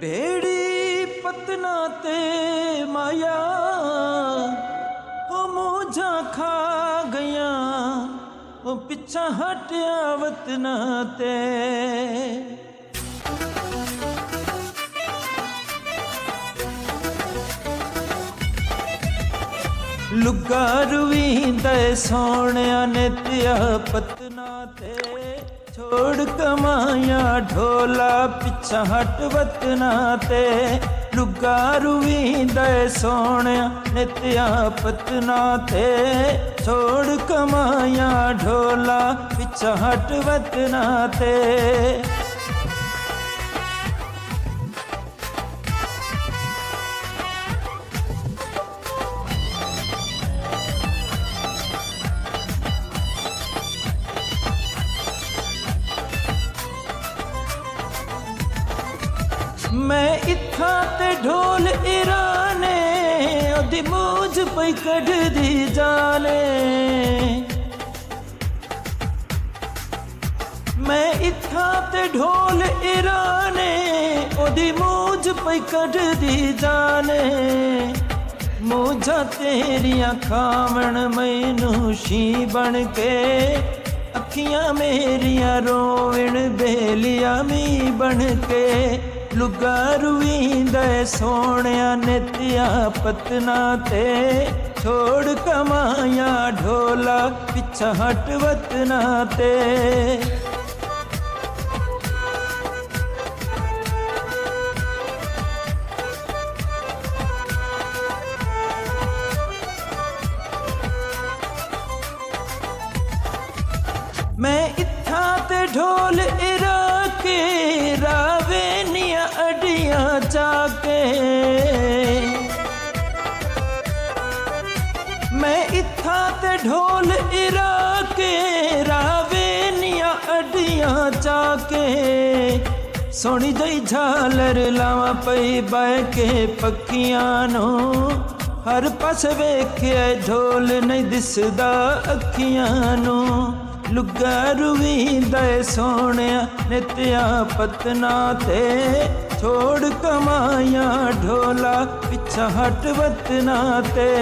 बेड़ी पतना ते माया हो मोजा खा गया वो पिछा हटिया वतना ते लुगा रुवींदा सोहणिया ने तिया पतना ते छोड़ कमाया ढोला पिछा हट वतना ते लुगा रुवींदा सोहणिया ने तिया पतना ते छोड़ कमाया ढोला पिछा हट वतना ते मैं इत्था ते ढोल इराने ओदी मूझ पई कढ़ दी जाने मैं इत्था ते ढोल इराने ओदी मूझ पई कढ़ दी जाने मूझा तेरियां खावण मैनू शी बन के अखियां मेरियां रोवण बेलिया मी बन के लुगा रुवींदा सोहणिया ने तिया पतना ते छोड़ कमाया ढोला पिछा हट वतना ते मैं इत्था ते ढोल इरा के रावे निया अडियां जाके मैं इत्था ते ढोल इरा के रावे निया अडियां जाके सोनी जई झालर लावा पई बाय के पक्कियां नो हर पास वेख्या ढोल नहीं दिसदा अखियां नो लुगा रुवींदा सोहणिया ने तिया पतना ते छोड़ कमाया ढोला पिछा हट वतना ते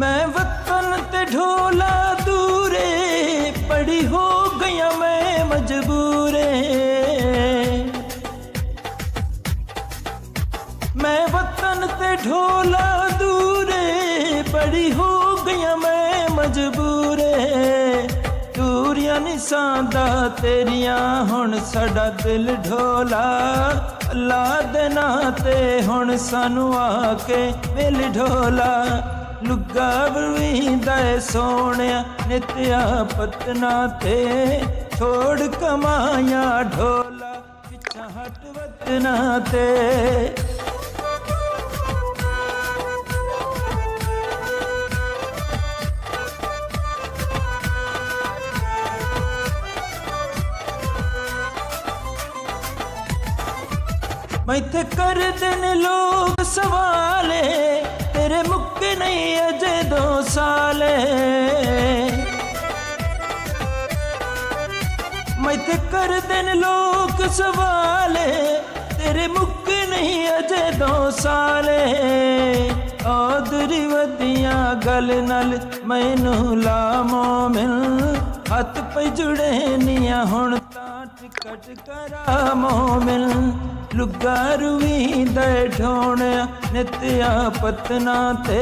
मैं वतन ते ढोला दूरे पड़ी हो गया मैं मजबूरे मैं वतन ते ढोला दूरे पड़ी हो गया मैं मजबूरे दूरिया निसांदा तेरियां हुण साडा दिल ढोला अल्लाह दे नां ते हुण सानू आके मिल ढोला लुगा रुवींदा सोहणिया ने तिया पतना ते छोड़ कमाया ढोला पिछा हट वतना ते मैथे कर दिन लोग सवाले तेरे मुक्के नहीं अजे 2 साले मैथे कर दिन लोग सवाले तेरे मुक्के नहीं अजे 2 साले औदरी वदियां गल नल मैनू ला मोमिन हथ पे जुड़े निया हुण तां टिकट करा मोमिन लुगा रुवींदा ढोणिया ने तिया पतना ते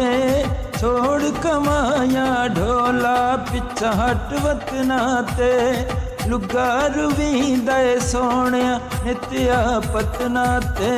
छोड़ कमाया ढोला पिछा हट वतना ते लुगा रुवींदा सोहणिया ने तिया पतना ते